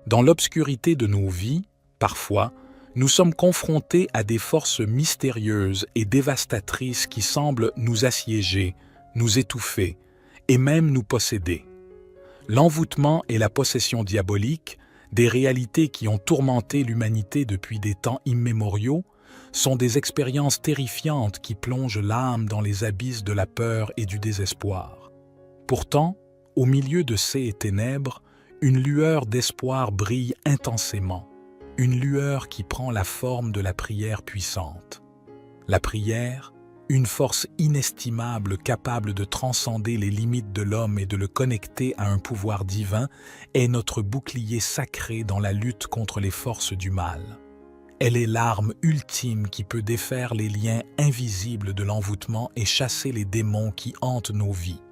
Dans l'obscurité de nos vies, parfois, nous sommes confrontés à des forces mystérieuses et dévastatrices qui semblent nous assiéger, nous étouffer et même nous posséder. L'envoûtement et la possession diabolique, des réalités qui ont tourmenté l'humanité depuis des temps immémoriaux, sont des expériences terrifiantes qui plongent l'âme dans les abysses de la peur et du désespoir. Pourtant, au milieu de ces ténèbres, une lueur d'espoir brille intensément, une lueur qui prend la forme de la prière puissante. La prière, une force inestimable capable de transcender les limites de l'homme et de le connecter à un pouvoir divin, est notre bouclier sacré dans la lutte contre les forces du mal. Elle est l'arme ultime qui peut défaire les liens invisibles de l'envoûtement et chasser les démons qui hantent nos vies.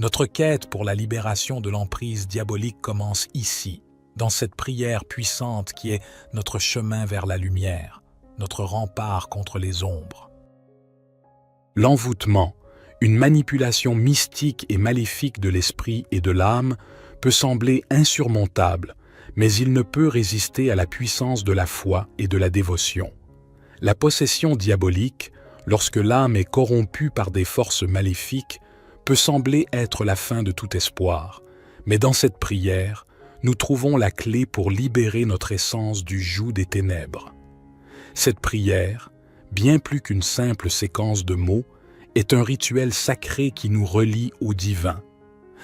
Notre quête pour la libération de l'emprise diabolique commence ici, dans cette prière puissante qui est notre chemin vers la lumière, notre rempart contre les ombres. L'envoûtement, une manipulation mystique et maléfique de l'esprit et de l'âme, peut sembler insurmontable, mais il ne peut résister à la puissance de la foi et de la dévotion. La possession diabolique, lorsque l'âme est corrompue par des forces maléfiques, peut sembler être la fin de tout espoir, mais dans cette prière, nous trouvons la clé pour libérer notre essence du joug des ténèbres. Cette prière, bien plus qu'une simple séquence de mots, est un rituel sacré qui nous relie au divin.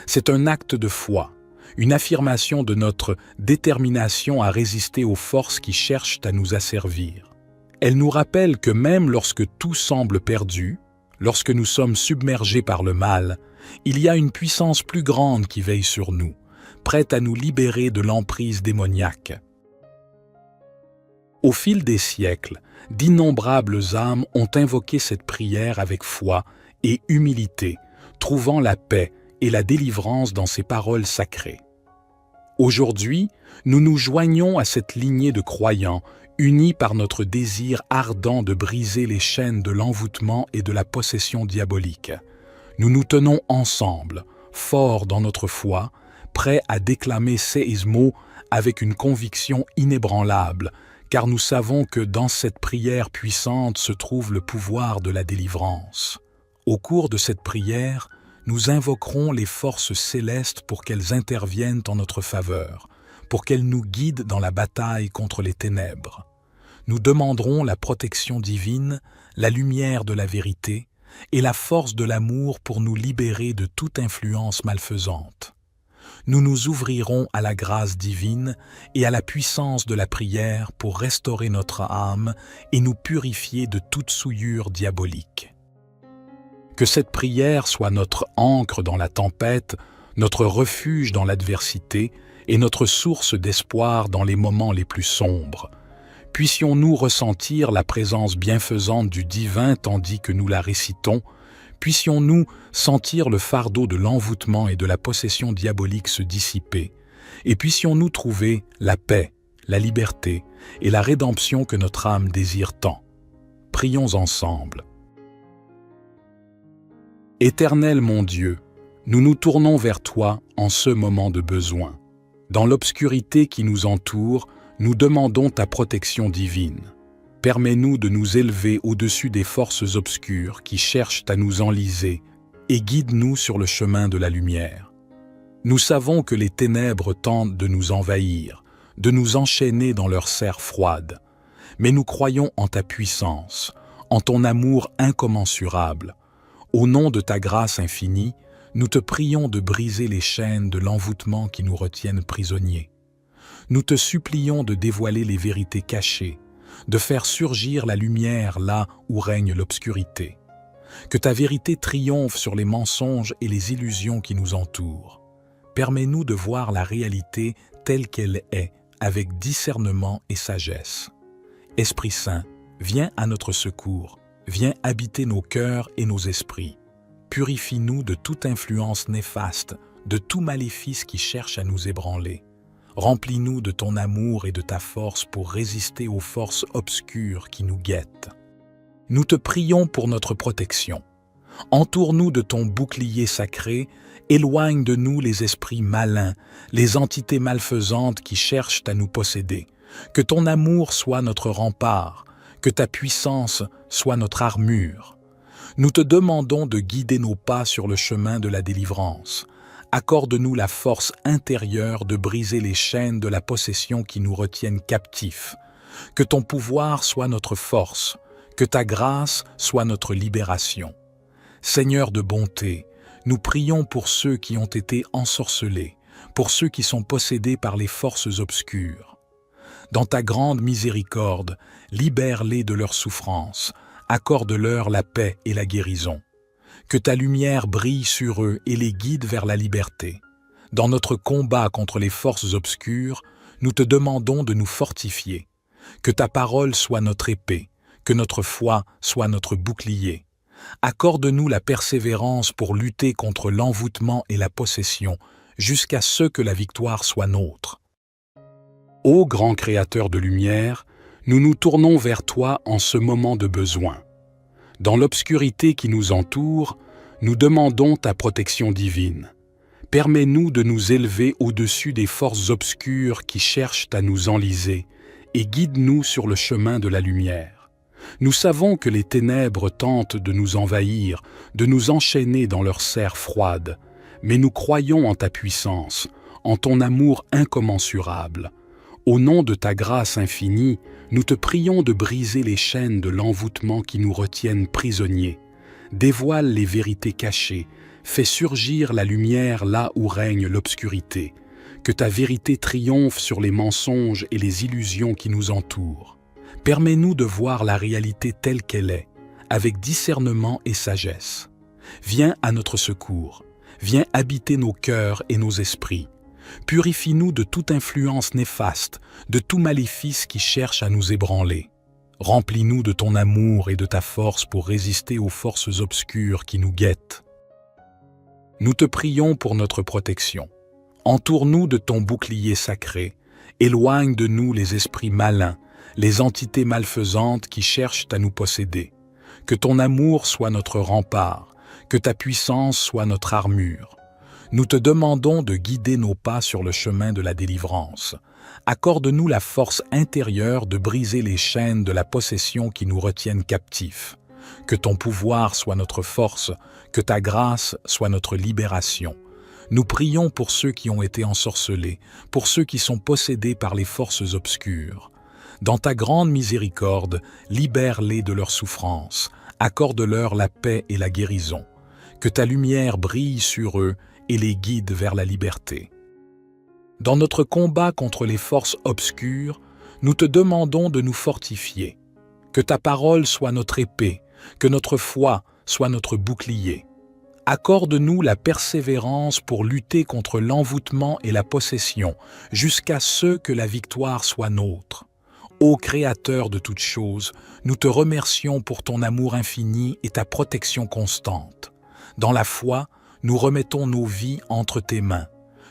C'est un acte de foi, une affirmation de notre détermination à résister aux forces qui cherchent à nous asservir. Elle nous rappelle que même lorsque tout semble perdu, lorsque nous sommes submergés par le mal, il y a une puissance plus grande qui veille sur nous, prête à nous libérer de l'emprise démoniaque. Au fil des siècles, d'innombrables âmes ont invoqué cette prière avec foi et humilité, trouvant la paix et la délivrance dans ces paroles sacrées. Aujourd'hui, nous nous joignons à cette lignée de croyants, unis par notre désir ardent de briser les chaînes de l'envoûtement et de la possession diabolique. Nous nous tenons ensemble, forts dans notre foi, prêts à déclamer ces mots avec une conviction inébranlable, car nous savons que dans cette prière puissante se trouve le pouvoir de la délivrance. Au cours de cette prière, nous invoquerons les forces célestes pour qu'elles interviennent en notre faveur, pour qu'elles nous guident dans la bataille contre les ténèbres. Nous demanderons la protection divine, la lumière de la vérité et la force de l'amour pour nous libérer de toute influence malfaisante. Nous nous ouvrirons à la grâce divine et à la puissance de la prière pour restaurer notre âme et nous purifier de toute souillure diabolique. Que cette prière soit notre ancre dans la tempête, notre refuge dans l'adversité et notre source d'espoir dans les moments les plus sombres. Puissions-nous ressentir la présence bienfaisante du divin tandis que nous la récitons, puissions-nous sentir le fardeau de l'envoûtement et de la possession diabolique se dissiper, et puissions-nous trouver la paix, la liberté et la rédemption que notre âme désire tant. Prions ensemble. Éternel mon Dieu, nous nous tournons vers toi en ce moment de besoin. Dans l'obscurité qui nous entoure, nous demandons ta protection divine. Permets-nous de nous élever au-dessus des forces obscures qui cherchent à nous enliser et guide-nous sur le chemin de la lumière. Nous savons que les ténèbres tentent de nous envahir, de nous enchaîner dans leur serre froide, mais nous croyons en ta puissance, en ton amour incommensurable. Au nom de ta grâce infinie, nous te prions de briser les chaînes de l'envoûtement qui nous retiennent prisonniers. Nous te supplions de dévoiler les vérités cachées, de faire surgir la lumière là où règne l'obscurité. Que ta vérité triomphe sur les mensonges et les illusions qui nous entourent. Permets-nous de voir la réalité telle qu'elle est, avec discernement et sagesse. Esprit Saint, viens à notre secours, viens habiter nos cœurs et nos esprits. Purifie-nous de toute influence néfaste, de tout maléfice qui cherche à nous ébranler. Remplis-nous de ton amour et de ta force pour résister aux forces obscures qui nous guettent. Nous te prions pour notre protection. Entoure-nous de ton bouclier sacré, éloigne de nous les esprits malins, les entités malfaisantes qui cherchent à nous posséder. Que ton amour soit notre rempart, que ta puissance soit notre armure. Nous te demandons de guider nos pas sur le chemin de la délivrance. Accorde-nous la force intérieure de briser les chaînes de la possession qui nous retiennent captifs. Que ton pouvoir soit notre force, que ta grâce soit notre libération. Seigneur de bonté, nous prions pour ceux qui ont été ensorcelés, pour ceux qui sont possédés par les forces obscures. Dans ta grande miséricorde, libère-les de leurs souffrances, accorde-leur la paix et la guérison. Que ta lumière brille sur eux et les guide vers la liberté. Dans notre combat contre les forces obscures, nous te demandons de nous fortifier. Que ta parole soit notre épée, que notre foi soit notre bouclier. Accorde-nous la persévérance pour lutter contre l'envoûtement et la possession, jusqu'à ce que la victoire soit nôtre. Ô grand Créateur de lumière, nous nous tournons vers toi en ce moment de besoin. Dans l'obscurité qui nous entoure, nous demandons ta protection divine. Permets-nous de nous élever au-dessus des forces obscures qui cherchent à nous enliser et guide-nous sur le chemin de la lumière. Nous savons que les ténèbres tentent de nous envahir, de nous enchaîner dans leurs serres froides, mais nous croyons en ta puissance, en ton amour incommensurable. Au nom de ta grâce infinie, nous te prions de briser les chaînes de l'envoûtement qui nous retiennent prisonniers. Dévoile les vérités cachées, fais surgir la lumière là où règne l'obscurité. Que ta vérité triomphe sur les mensonges et les illusions qui nous entourent. Permets-nous de voir la réalité telle qu'elle est, avec discernement et sagesse. Viens à notre secours, viens habiter nos cœurs et nos esprits. Purifie-nous de toute influence néfaste, de tout maléfice qui cherche à nous ébranler. Remplis-nous de ton amour et de ta force pour résister aux forces obscures qui nous guettent. Nous te prions pour notre protection. Entoure-nous de ton bouclier sacré, éloigne de nous les esprits malins, les entités malfaisantes qui cherchent à nous posséder. Que ton amour soit notre rempart, que ta puissance soit notre armure. Nous te demandons de guider nos pas sur le chemin de la délivrance. Accorde-nous la force intérieure de briser les chaînes de la possession qui nous retiennent captifs. Que ton pouvoir soit notre force, que ta grâce soit notre libération. Nous prions pour ceux qui ont été ensorcelés, pour ceux qui sont possédés par les forces obscures. Dans ta grande miséricorde, libère-les de leurs souffrances, accorde-leur la paix et la guérison. Que ta lumière brille sur eux et les guide vers la liberté. Dans notre combat contre les forces obscures, nous te demandons de nous fortifier. Que ta parole soit notre épée, que notre foi soit notre bouclier. Accorde-nous la persévérance pour lutter contre l'envoûtement et la possession, jusqu'à ce que la victoire soit nôtre. Ô Créateur de toutes choses, nous te remercions pour ton amour infini et ta protection constante. Dans la foi, nous remettons nos vies entre tes mains.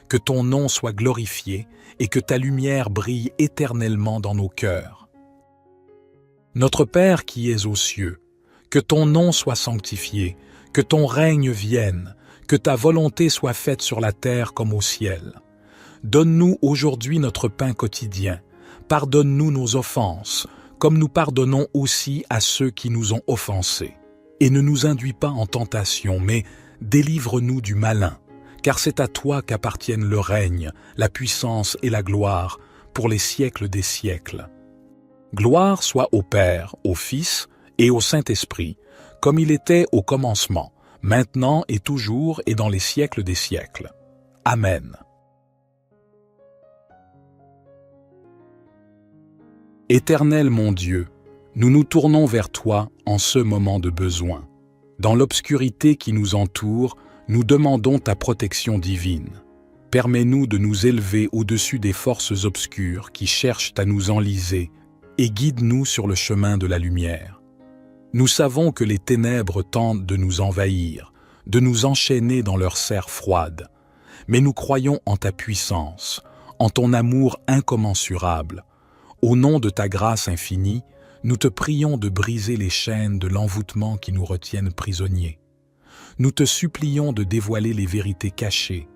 Que ton nom soit glorifié et que ta lumière brille éternellement dans nos cœurs. Notre Père qui es aux cieux, que ton nom soit sanctifié, que ton règne vienne, que ta volonté soit faite sur la terre comme au ciel. Donne-nous aujourd'hui notre pain quotidien. Pardonne-nous nos offenses, comme nous pardonnons aussi à ceux qui nous ont offensés. Et ne nous induis pas en tentation, mais délivre-nous du malin, car c'est à toi qu'appartiennent le règne, la puissance et la gloire, pour les siècles des siècles. Gloire soit au Père, au Fils et au Saint-Esprit, comme il était au commencement, maintenant et toujours et dans les siècles des siècles. Amen. Éternel mon Dieu, nous nous tournons vers toi en ce moment de besoin. Dans l'obscurité qui nous entoure, nous demandons ta protection divine. Permets-nous de nous élever au-dessus des forces obscures qui cherchent à nous enliser et guide-nous sur le chemin de la lumière. Nous savons que les ténèbres tentent de nous envahir, de nous enchaîner dans leurs serres froides, mais nous croyons en ta puissance, en ton amour incommensurable. Au nom de ta grâce infinie, nous te prions de briser les chaînes de l'envoûtement qui nous retiennent prisonniers. Nous te supplions de dévoiler les vérités cachées,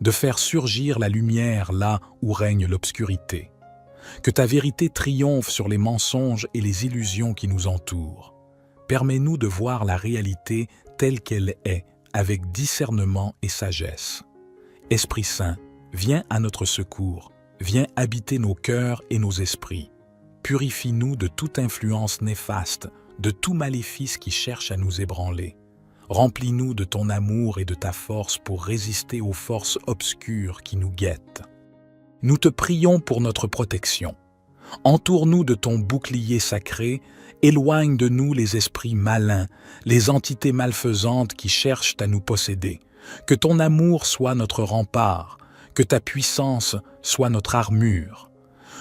de faire surgir la lumière là où règne l'obscurité. Que ta vérité triomphe sur les mensonges et les illusions qui nous entourent. Permets-nous de voir la réalité telle qu'elle est, avec discernement et sagesse. Esprit Saint, viens à notre secours, viens habiter nos cœurs et nos esprits. Purifie-nous de toute influence néfaste, de tout maléfice qui cherche à nous ébranler. Remplis-nous de ton amour et de ta force pour résister aux forces obscures qui nous guettent. Nous te prions pour notre protection. Entoure-nous de ton bouclier sacré, éloigne de nous les esprits malins, les entités malfaisantes qui cherchent à nous posséder. Que ton amour soit notre rempart, que ta puissance soit notre armure.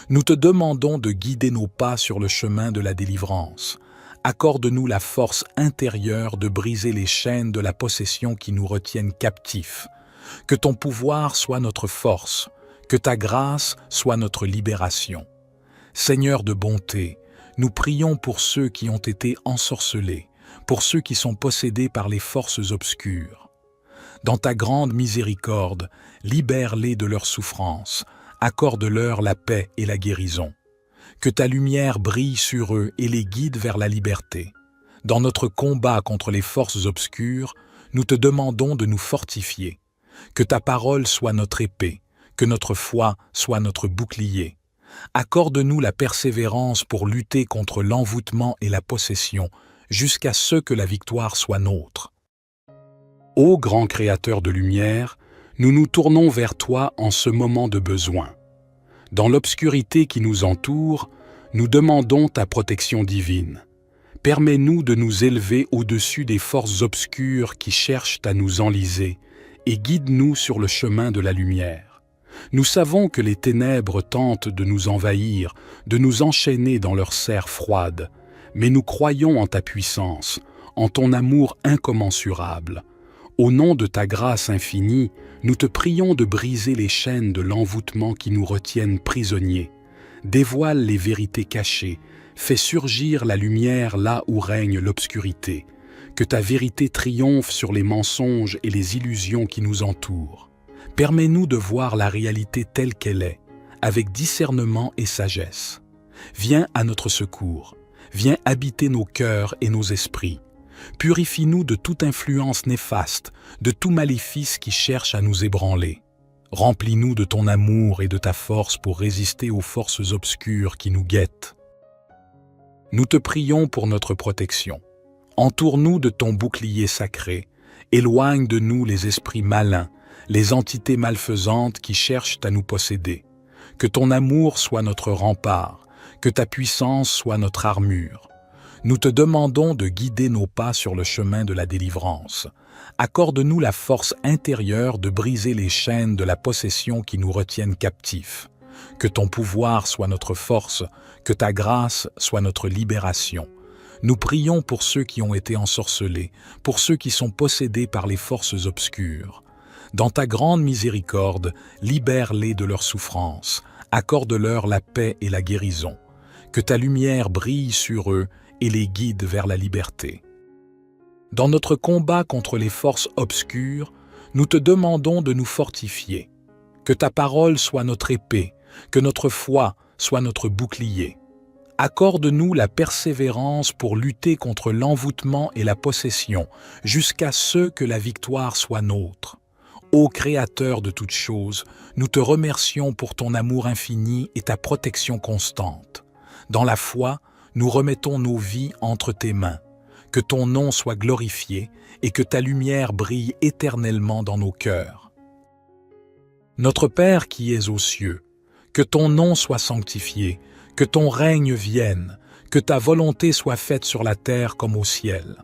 Nous te demandons de guider nos pas sur le chemin de la délivrance. Accorde-nous la force intérieure de briser les chaînes de la possession qui nous retiennent captifs. Que ton pouvoir soit notre force, que ta grâce soit notre libération. Seigneur de bonté, nous prions pour ceux qui ont été ensorcelés, pour ceux qui sont possédés par les forces obscures. Dans ta grande miséricorde, libère-les de leurs souffrances, accorde-leur la paix et la guérison. Que ta lumière brille sur eux et les guide vers la liberté. Dans notre combat contre les forces obscures, nous te demandons de nous fortifier. Que ta parole soit notre épée, que notre foi soit notre bouclier. Accorde-nous la persévérance pour lutter contre l'envoûtement et la possession, jusqu'à ce que la victoire soit nôtre. Ô grand Créateur de lumière, nous nous tournons vers toi en ce moment de besoin. Dans l'obscurité qui nous entoure, nous demandons ta protection divine. Permets-nous de nous élever au-dessus des forces obscures qui cherchent à nous enliser et guide-nous sur le chemin de la lumière. Nous savons que les ténèbres tentent de nous envahir, de nous enchaîner dans leurs serres froides, mais nous croyons en ta puissance, en ton amour incommensurable. Au nom de ta grâce infinie, nous te prions de briser les chaînes de l'envoûtement qui nous retiennent prisonniers. Dévoile les vérités cachées, fais surgir la lumière là où règne l'obscurité. Que ta vérité triomphe sur les mensonges et les illusions qui nous entourent. Permets-nous de voir la réalité telle qu'elle est, avec discernement et sagesse. Viens à notre secours, viens habiter nos cœurs et nos esprits. Purifie-nous de toute influence néfaste, de tout maléfice qui cherche à nous ébranler. Remplis-nous de ton amour et de ta force pour résister aux forces obscures qui nous guettent. Nous te prions pour notre protection. Entoure-nous de ton bouclier sacré, éloigne de nous les esprits malins, les entités malfaisantes qui cherchent à nous posséder. Que ton amour soit notre rempart, que ta puissance soit notre armure. Nous te demandons de guider nos pas sur le chemin de la délivrance. Accorde-nous la force intérieure de briser les chaînes de la possession qui nous retiennent captifs. Que ton pouvoir soit notre force, que ta grâce soit notre libération. Nous prions pour ceux qui ont été ensorcelés, pour ceux qui sont possédés par les forces obscures. Dans ta grande miséricorde, libère-les de leurs souffrances, accorde-leur la paix et la guérison. Que ta lumière brille sur eux et les guide vers la liberté. Dans notre combat contre les forces obscures, nous te demandons de nous fortifier. Que ta parole soit notre épée, que notre foi soit notre bouclier. Accorde-nous la persévérance pour lutter contre l'envoûtement et la possession, jusqu'à ce que la victoire soit nôtre. Ô Créateur de toutes choses, nous te remercions pour ton amour infini et ta protection constante. Dans la foi, nous remettons nos vies entre tes mains. Que ton nom soit glorifié et que ta lumière brille éternellement dans nos cœurs. Notre Père qui es aux cieux, que ton nom soit sanctifié, que ton règne vienne, que ta volonté soit faite sur la terre comme au ciel.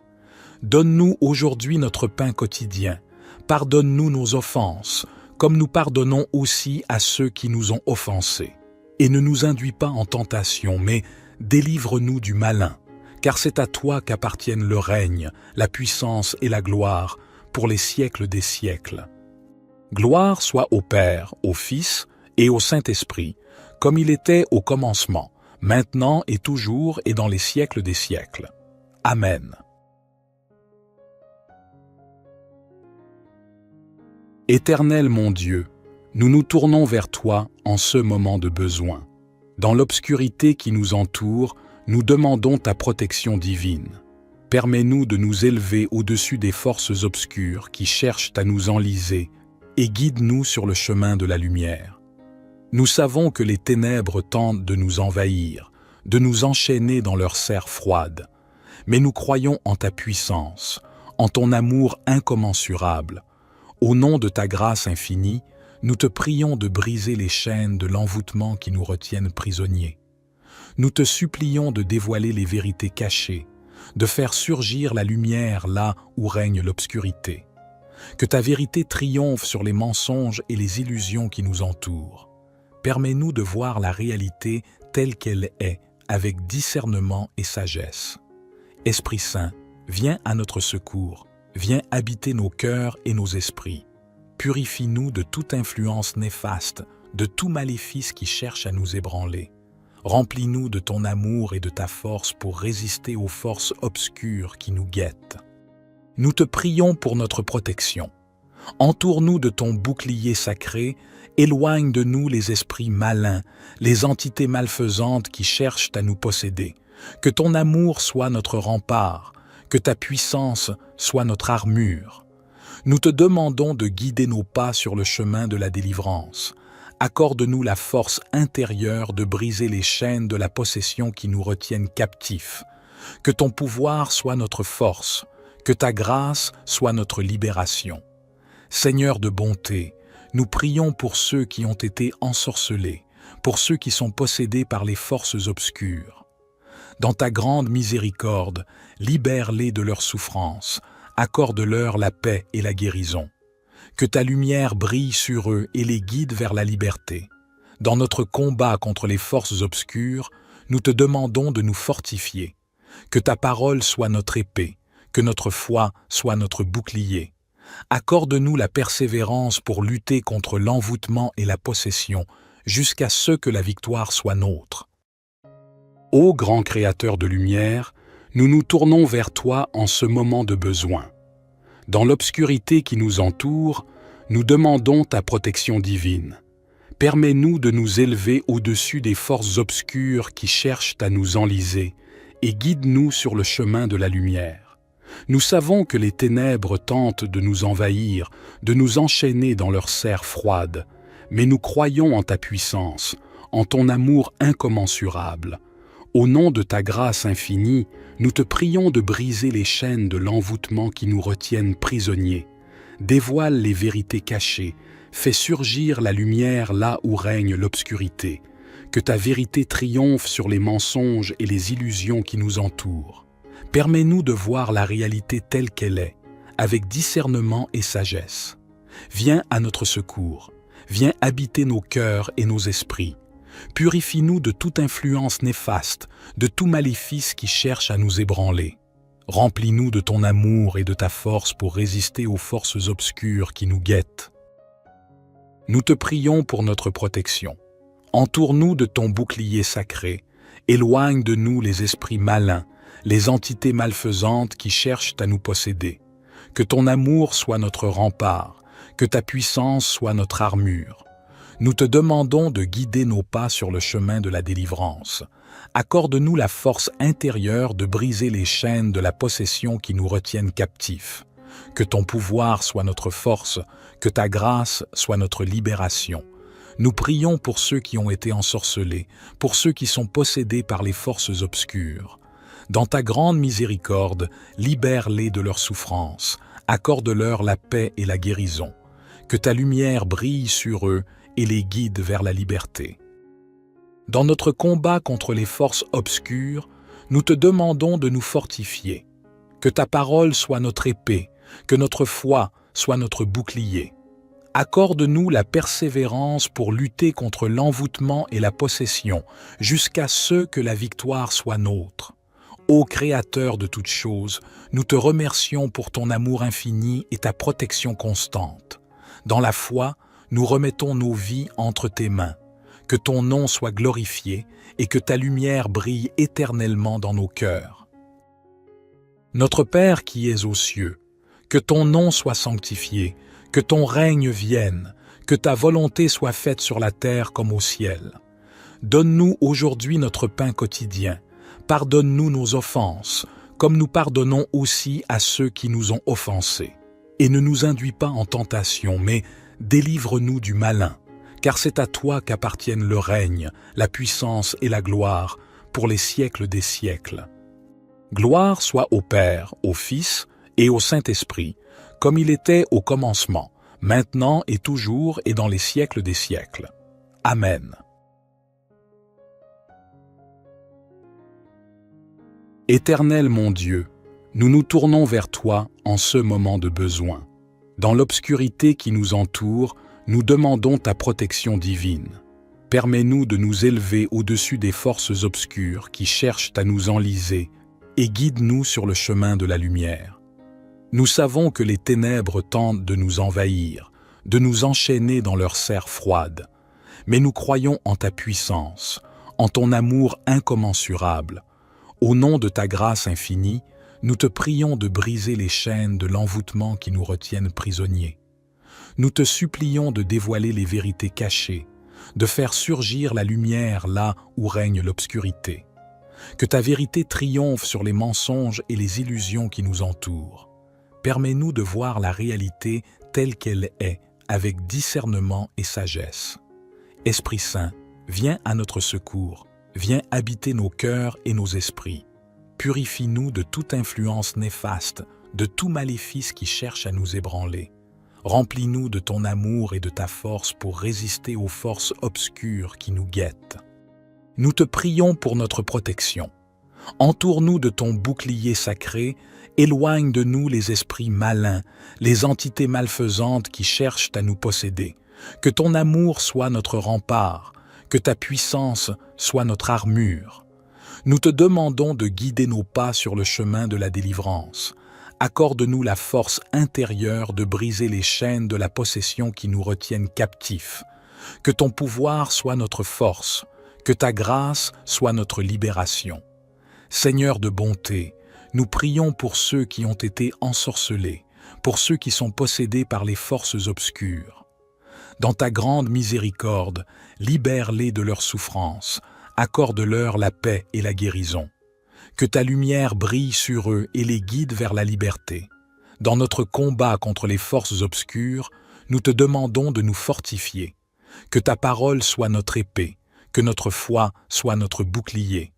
Donne-nous aujourd'hui notre pain quotidien. Pardonne-nous nos offenses, comme nous pardonnons aussi à ceux qui nous ont offensés. Et ne nous induis pas en tentation, mais délivre-nous du malin, car c'est à toi qu'appartiennent le règne, la puissance et la gloire, pour les siècles des siècles. Gloire soit au Père, au Fils et au Saint-Esprit, comme il était au commencement, maintenant et toujours et dans les siècles des siècles. Amen. Éternel mon Dieu, nous nous tournons vers toi en ce moment de besoin. Dans l'obscurité qui nous entoure, nous demandons ta protection divine. Permets-nous de nous élever au-dessus des forces obscures qui cherchent à nous enliser et guide-nous sur le chemin de la lumière. Nous savons que les ténèbres tentent de nous envahir, de nous enchaîner dans leur serre froide, mais nous croyons en ta puissance, en ton amour incommensurable. Au nom de ta grâce infinie, nous te prions de briser les chaînes de l'envoûtement qui nous retiennent prisonniers. Nous te supplions de dévoiler les vérités cachées, de faire surgir la lumière là où règne l'obscurité. Que ta vérité triomphe sur les mensonges et les illusions qui nous entourent. Permets-nous de voir la réalité telle qu'elle est, avec discernement et sagesse. Esprit Saint, viens à notre secours, viens habiter nos cœurs et nos esprits. Purifie-nous de toute influence néfaste, de tout maléfice qui cherche à nous ébranler. Remplis-nous de ton amour et de ta force pour résister aux forces obscures qui nous guettent. Nous te prions pour notre protection. Entoure-nous de ton bouclier sacré, éloigne de nous les esprits malins, les entités malfaisantes qui cherchent à nous posséder. Que ton amour soit notre rempart, que ta puissance soit notre armure. Nous te demandons de guider nos pas sur le chemin de la délivrance. Accorde-nous la force intérieure de briser les chaînes de la possession qui nous retiennent captifs. Que ton pouvoir soit notre force, que ta grâce soit notre libération. Seigneur de bonté, nous prions pour ceux qui ont été ensorcelés, pour ceux qui sont possédés par les forces obscures. Dans ta grande miséricorde, libère-les de leurs souffrances, accorde-leur la paix et la guérison. Que ta lumière brille sur eux et les guide vers la liberté. Dans notre combat contre les forces obscures, nous te demandons de nous fortifier. Que ta parole soit notre épée, que notre foi soit notre bouclier. Accorde-nous la persévérance pour lutter contre l'envoûtement et la possession, jusqu'à ce que la victoire soit nôtre. Ô grand Créateur de lumière, nous nous tournons vers toi en ce moment de besoin. Dans l'obscurité qui nous entoure, nous demandons ta protection divine. Permets-nous de nous élever au-dessus des forces obscures qui cherchent à nous enliser et guide-nous sur le chemin de la lumière. Nous savons que les ténèbres tentent de nous envahir, de nous enchaîner dans leur serre froide, mais nous croyons en ta puissance, en ton amour incommensurable. Au nom de ta grâce infinie, nous te prions de briser les chaînes de l'envoûtement qui nous retiennent prisonniers. Dévoile les vérités cachées, fais surgir la lumière là où règne l'obscurité. Que ta vérité triomphe sur les mensonges et les illusions qui nous entourent. Permets-nous de voir la réalité telle qu'elle est, avec discernement et sagesse. Viens à notre secours, viens habiter nos cœurs et nos esprits. Purifie-nous de toute influence néfaste, de tout maléfice qui cherche à nous ébranler. Remplis-nous de ton amour et de ta force pour résister aux forces obscures qui nous guettent. Nous te prions pour notre protection. Entoure-nous de ton bouclier sacré, éloigne de nous les esprits malins, les entités malfaisantes qui cherchent à nous posséder. Que ton amour soit notre rempart, que ta puissance soit notre armure. Nous te demandons de guider nos pas sur le chemin de la délivrance. Accorde-nous la force intérieure de briser les chaînes de la possession qui nous retiennent captifs. Que ton pouvoir soit notre force, que ta grâce soit notre libération. Nous prions pour ceux qui ont été ensorcelés, pour ceux qui sont possédés par les forces obscures. Dans ta grande miséricorde, libère-les de leurs souffrances, accorde-leur la paix et la guérison. Que ta lumière brille sur eux et les guide vers la liberté. Dans notre combat contre les forces obscures, nous te demandons de nous fortifier. Que ta parole soit notre épée, que notre foi soit notre bouclier. Accorde-nous la persévérance pour lutter contre l'envoûtement et la possession, jusqu'à ce que la victoire soit nôtre. Ô Créateur de toutes choses, nous te remercions pour ton amour infini et ta protection constante. Dans la foi, nous remettons nos vies entre tes mains. Que ton nom soit glorifié et que ta lumière brille éternellement dans nos cœurs. Notre Père qui es aux cieux, que ton nom soit sanctifié, Que ton règne vienne, que ta volonté soit faite sur la terre comme au ciel. Donne-nous aujourd'hui notre pain quotidien. Pardonne-nous nos offenses, comme nous pardonnons aussi à ceux qui nous ont offensés. Et ne nous induis pas en tentation, mais délivre-nous du malin, car c'est à toi qu'appartiennent le règne, la puissance et la gloire, pour les siècles des siècles. Gloire soit au Père, au Fils et au Saint-Esprit, comme il était au commencement, maintenant et toujours et dans les siècles des siècles. Amen. Éternel mon Dieu, nous nous tournons vers toi en ce moment de besoin. Dans l'obscurité qui nous entoure, nous demandons ta protection divine. Permets-nous de nous élever au-dessus des forces obscures qui cherchent à nous enliser et guide-nous sur le chemin de la lumière. Nous savons que les ténèbres tentent de nous envahir, de nous enchaîner dans leur serre froide, mais nous croyons en ta puissance, en ton amour incommensurable. Au nom de ta grâce infinie, nous te prions de briser les chaînes de l'envoûtement qui nous retiennent prisonniers. Nous te supplions de dévoiler les vérités cachées, de faire surgir la lumière là où règne l'obscurité. Que ta vérité triomphe sur les mensonges et les illusions qui nous entourent. Permets-nous de voir la réalité telle qu'elle est, avec discernement et sagesse. Esprit Saint, viens à notre secours, viens habiter nos cœurs et nos esprits. Purifie-nous de toute influence néfaste, de tout maléfice qui cherche à nous ébranler. Remplis-nous de ton amour et de ta force pour résister aux forces obscures qui nous guettent. Nous te prions pour notre protection. Entoure-nous de ton bouclier sacré, éloigne de nous les esprits malins, les entités malfaisantes qui cherchent à nous posséder. Que ton amour soit notre rempart, que ta puissance soit notre armure. Nous te demandons de guider nos pas sur le chemin de la délivrance. Accorde-nous la force intérieure de briser les chaînes de la possession qui nous retiennent captifs. Que ton pouvoir soit notre force, que ta grâce soit notre libération. Seigneur de bonté, nous prions pour ceux qui ont été ensorcelés, pour ceux qui sont possédés par les forces obscures. Dans ta grande miséricorde, libère-les de leurs souffrances, accorde-leur la paix et la guérison. Que ta lumière brille sur eux et les guide vers la liberté. Dans notre combat contre les forces obscures, nous te demandons de nous fortifier. Que ta parole soit notre épée, que notre foi soit notre bouclier.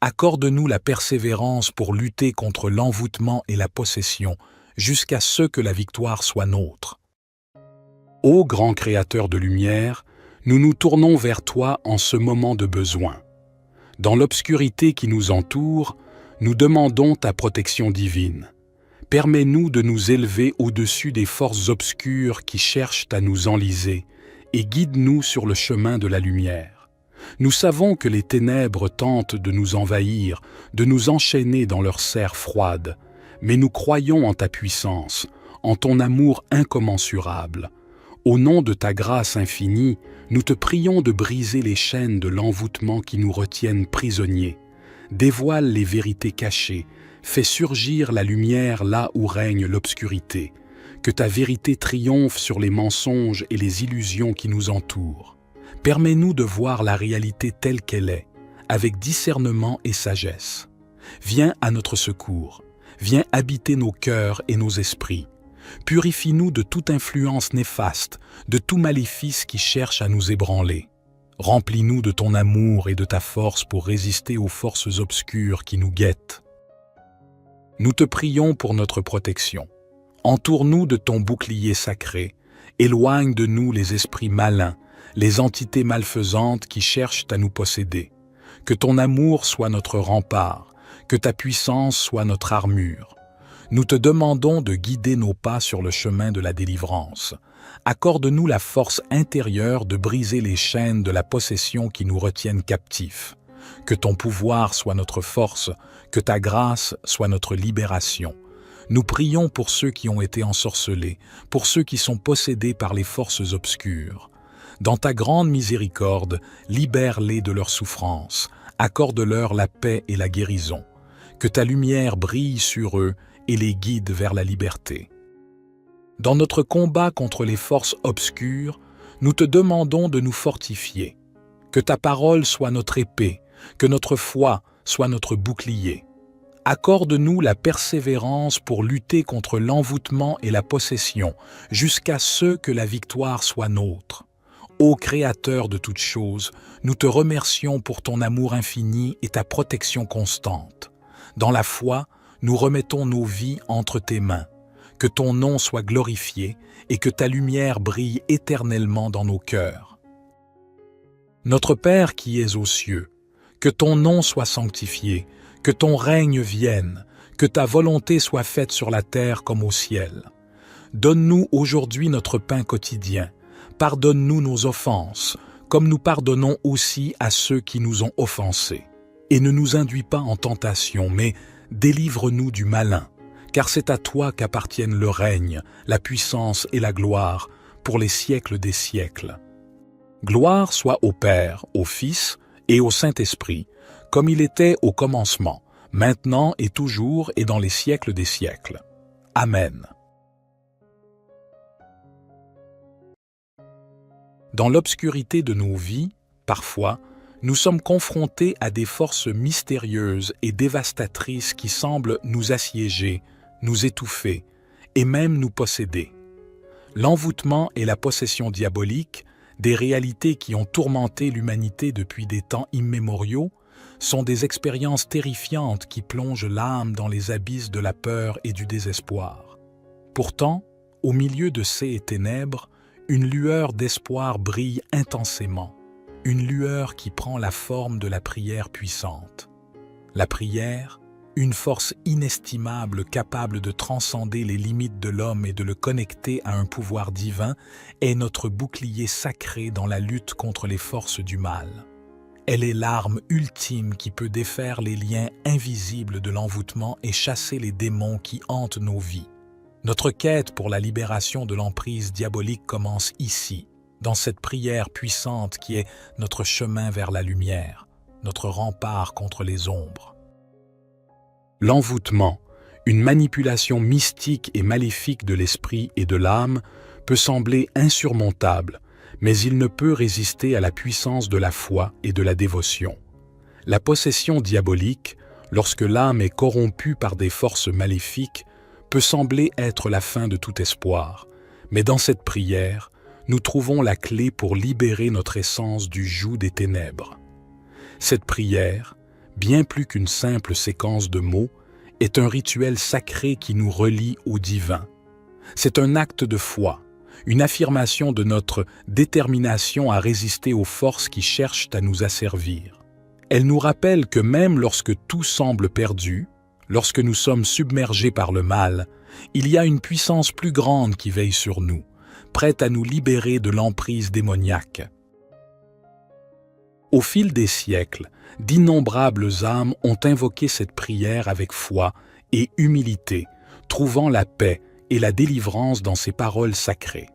Accorde-nous la persévérance pour lutter contre l'envoûtement et la possession, jusqu'à ce que la victoire soit nôtre. Ô grand Créateur de lumière, nous nous tournons vers toi en ce moment de besoin. Dans l'obscurité qui nous entoure, nous demandons ta protection divine. Permets-nous de nous élever au-dessus des forces obscures qui cherchent à nous enliser et guide-nous sur le chemin de la lumière. Nous savons que les ténèbres tentent de nous envahir, de nous enchaîner dans leur serre froide, mais nous croyons en ta puissance, en ton amour incommensurable. Au nom de ta grâce infinie, nous te prions de briser les chaînes de l'envoûtement qui nous retiennent prisonniers. Dévoile les vérités cachées, fais surgir la lumière là où règne l'obscurité. Que ta vérité triomphe sur les mensonges et les illusions qui nous entourent. Permets-nous de voir la réalité telle qu'elle est, avec discernement et sagesse. Viens à notre secours, viens habiter nos cœurs et nos esprits. Purifie-nous de toute influence néfaste, de tout maléfice qui cherche à nous ébranler. Remplis-nous de ton amour et de ta force pour résister aux forces obscures qui nous guettent. Nous te prions pour notre protection. Entoure-nous de ton bouclier sacré, éloigne de nous les esprits malins, les entités malfaisantes qui cherchent à nous posséder. Que ton amour soit notre rempart, que ta puissance soit notre armure. Nous te demandons de guider nos pas sur le chemin de la délivrance. Accorde-nous la force intérieure de briser les chaînes de la possession qui nous retiennent captifs. Que ton pouvoir soit notre force, que ta grâce soit notre libération. Nous prions pour ceux qui ont été ensorcelés, pour ceux qui sont possédés par les forces obscures. Dans ta grande miséricorde, libère-les de leurs souffrances, accorde-leur la paix et la guérison. Que ta lumière brille sur eux et les guide vers la liberté. Dans notre combat contre les forces obscures, nous te demandons de nous fortifier. Que ta parole soit notre épée, que notre foi soit notre bouclier. Accorde-nous la persévérance pour lutter contre l'envoûtement et la possession, jusqu'à ce que la victoire soit nôtre. Ô Créateur de toutes choses, nous te remercions pour ton amour infini et ta protection constante. Dans la foi, nous remettons nos vies entre tes mains. Que ton nom soit glorifié et que ta lumière brille éternellement dans nos cœurs. Notre Père qui es aux cieux, que ton nom soit sanctifié, que ton règne vienne, que ta volonté soit faite sur la terre comme au ciel. Donne-nous aujourd'hui notre pain quotidien. Pardonne-nous nos offenses, comme nous pardonnons aussi à ceux qui nous ont offensés. Et ne nous induis pas en tentation, mais délivre-nous du malin, car c'est à toi qu'appartiennent le règne, la puissance et la gloire, pour les siècles des siècles. Gloire soit au Père, au Fils et au Saint-Esprit, comme il était au commencement, maintenant et toujours et dans les siècles des siècles. Amen. Dans l'obscurité de nos vies, parfois, nous sommes confrontés à des forces mystérieuses et dévastatrices qui semblent nous assiéger, nous étouffer et même nous posséder. L'envoûtement et la possession diabolique, des réalités qui ont tourmenté l'humanité depuis des temps immémoriaux, sont des expériences terrifiantes qui plongent l'âme dans les abysses de la peur et du désespoir. Pourtant, au milieu de ces ténèbres, une lueur d'espoir brille intensément, une lueur qui prend la forme de la prière puissante. La prière, une force inestimable capable de transcender les limites de l'homme et de le connecter à un pouvoir divin, est notre bouclier sacré dans la lutte contre les forces du mal. Elle est l'arme ultime qui peut défaire les liens invisibles de l'envoûtement et chasser les démons qui hantent nos vies. Notre quête pour la libération de l'emprise diabolique commence ici, dans cette prière puissante qui est notre chemin vers la lumière, notre rempart contre les ombres. L'envoûtement, une manipulation mystique et maléfique de l'esprit et de l'âme, peut sembler insurmontable, mais il ne peut résister à la puissance de la foi et de la dévotion. La possession diabolique, lorsque l'âme est corrompue par des forces maléfiques, peut sembler être la fin de tout espoir, mais dans cette prière, nous trouvons la clé pour libérer notre essence du joug des ténèbres. Cette prière, bien plus qu'une simple séquence de mots, est un rituel sacré qui nous relie au divin. C'est un acte de foi, une affirmation de notre détermination à résister aux forces qui cherchent à nous asservir. Elle nous rappelle que même lorsque tout semble perdu, lorsque nous sommes submergés par le mal, il y a une puissance plus grande qui veille sur nous, prête à nous libérer de l'emprise démoniaque. Au fil des siècles, d'innombrables âmes ont invoqué cette prière avec foi et humilité, trouvant la paix et la délivrance dans ces paroles sacrées.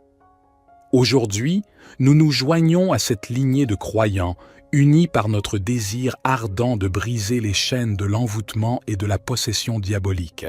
Aujourd'hui, nous nous joignons à cette lignée de croyants, unis par notre désir ardent de briser les chaînes de l'envoûtement et de la possession diabolique.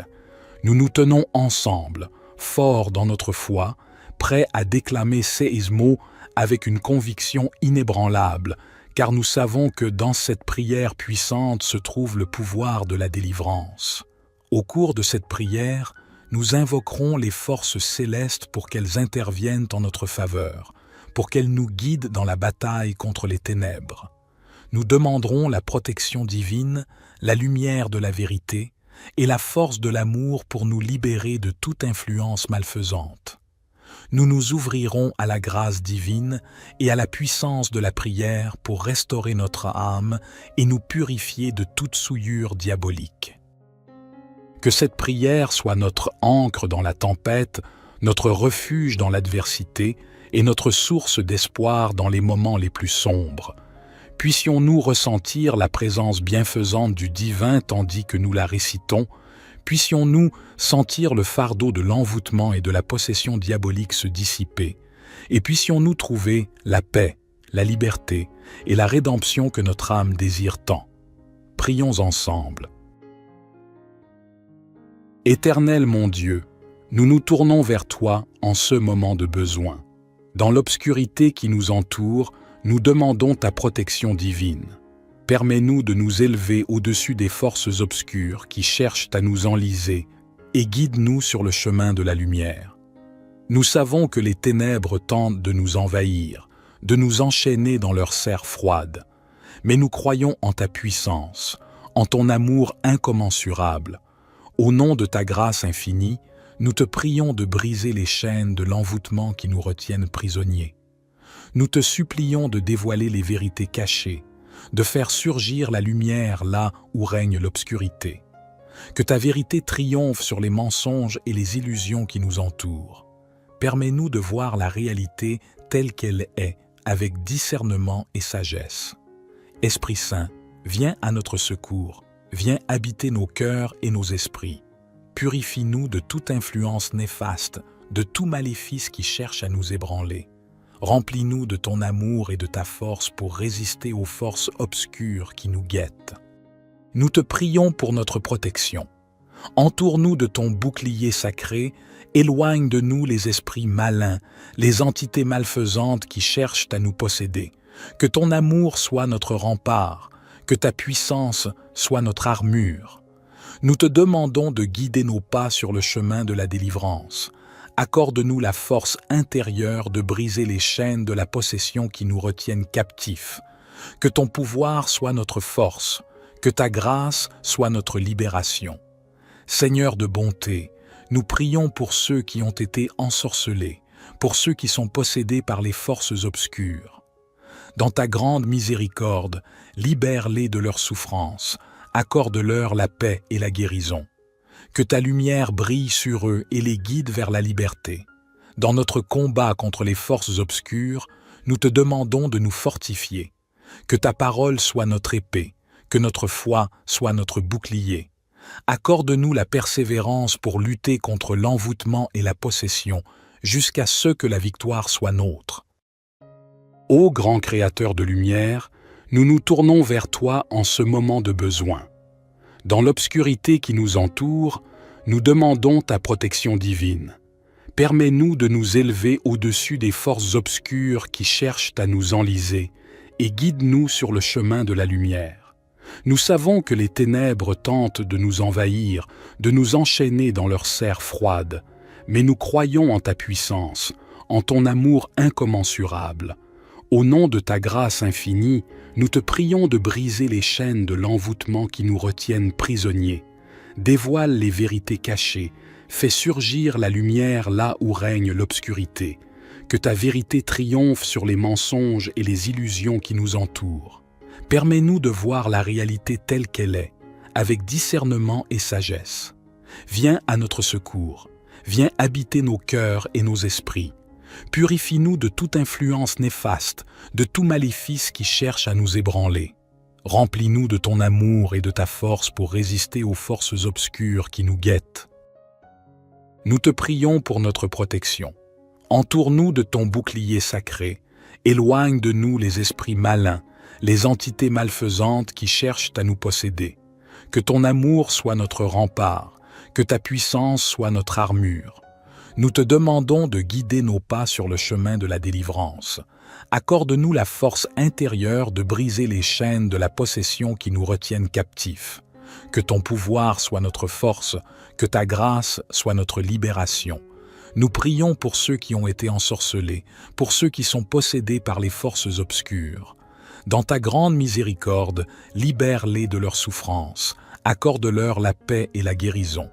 Nous nous tenons ensemble, forts dans notre foi, prêts à déclamer ces mots avec une conviction inébranlable, car nous savons que dans cette prière puissante se trouve le pouvoir de la délivrance. Au cours de cette prière, nous invoquerons les forces célestes pour qu'elles interviennent en notre faveur, pour qu'elles nous guident dans la bataille contre les ténèbres. Nous demanderons la protection divine, la lumière de la vérité et la force de l'amour pour nous libérer de toute influence malfaisante. Nous nous ouvrirons à la grâce divine et à la puissance de la prière pour restaurer notre âme et nous purifier de toute souillure diabolique. Que cette prière soit notre ancre dans la tempête, notre refuge dans l'adversité et notre source d'espoir dans les moments les plus sombres. Puissions-nous ressentir la présence bienfaisante du divin tandis que nous la récitons, puissions-nous sentir le fardeau de l'envoûtement et de la possession diabolique se dissiper, et puissions-nous trouver la paix, la liberté et la rédemption que notre âme désire tant. Prions ensemble. Éternel mon Dieu, nous nous tournons vers toi en ce moment de besoin. Dans l'obscurité qui nous entoure, nous demandons ta protection divine. Permets-nous de nous élever au-dessus des forces obscures qui cherchent à nous enliser et guide-nous sur le chemin de la lumière. Nous savons que les ténèbres tentent de nous envahir, de nous enchaîner dans leur serre froide, mais nous croyons en ta puissance, en ton amour incommensurable. Au nom de ta grâce infinie, nous te prions de briser les chaînes de l'envoûtement qui nous retiennent prisonniers. Nous te supplions de dévoiler les vérités cachées, de faire surgir la lumière là où règne l'obscurité. Que ta vérité triomphe sur les mensonges et les illusions qui nous entourent. Permets-nous de voir la réalité telle qu'elle est, avec discernement et sagesse. Esprit Saint, viens à notre secours, viens habiter nos cœurs et nos esprits. Purifie-nous de toute influence néfaste, de tout maléfice qui cherche à nous ébranler. Remplis-nous de ton amour et de ta force pour résister aux forces obscures qui nous guettent. Nous te prions pour notre protection. Entoure-nous de ton bouclier sacré, éloigne de nous les esprits malins, les entités malfaisantes qui cherchent à nous posséder. Que ton amour soit notre rempart, que ta puissance soit notre armure. Nous te demandons de guider nos pas sur le chemin de la délivrance. Accorde-nous la force intérieure de briser les chaînes de la possession qui nous retiennent captifs. Que ton pouvoir soit notre force, que ta grâce soit notre libération. Seigneur de bonté, nous prions pour ceux qui ont été ensorcelés, pour ceux qui sont possédés par les forces obscures. Dans ta grande miséricorde, libère-les de leurs souffrances, accorde-leur la paix et la guérison. Que ta lumière brille sur eux et les guide vers la liberté. Dans notre combat contre les forces obscures, nous te demandons de nous fortifier. Que ta parole soit notre épée, que notre foi soit notre bouclier. Accorde-nous la persévérance pour lutter contre l'envoûtement et la possession, jusqu'à ce que la victoire soit nôtre. Ô grand Créateur de lumière, nous nous tournons vers toi en ce moment de besoin. Dans l'obscurité qui nous entoure, nous demandons ta protection divine. Permets-nous de nous élever au-dessus des forces obscures qui cherchent à nous enliser et guide-nous sur le chemin de la lumière. Nous savons que les ténèbres tentent de nous envahir, de nous enchaîner dans leur serre froide, mais nous croyons en ta puissance, en ton amour incommensurable. Au nom de ta grâce infinie, nous te prions de briser les chaînes de l'envoûtement qui nous retiennent prisonniers. Dévoile les vérités cachées, fais surgir la lumière là où règne l'obscurité. Que ta vérité triomphe sur les mensonges et les illusions qui nous entourent. Permets-nous de voir la réalité telle qu'elle est, avec discernement et sagesse. Viens à notre secours, viens habiter nos cœurs et nos esprits. Purifie-nous de toute influence néfaste, de tout maléfice qui cherche à nous ébranler. Remplis-nous de ton amour et de ta force pour résister aux forces obscures qui nous guettent. Nous te prions pour notre protection. Entoure-nous de ton bouclier sacré, éloigne de nous les esprits malins, les entités malfaisantes qui cherchent à nous posséder. Que ton amour soit notre rempart, que ta puissance soit notre armure. Nous te demandons de guider nos pas sur le chemin de la délivrance. Accorde-nous la force intérieure de briser les chaînes de la possession qui nous retiennent captifs. Que ton pouvoir soit notre force, que ta grâce soit notre libération. Nous prions pour ceux qui ont été ensorcelés, pour ceux qui sont possédés par les forces obscures. Dans ta grande miséricorde, libère-les de leurs souffrances, accorde-leur la paix et la guérison.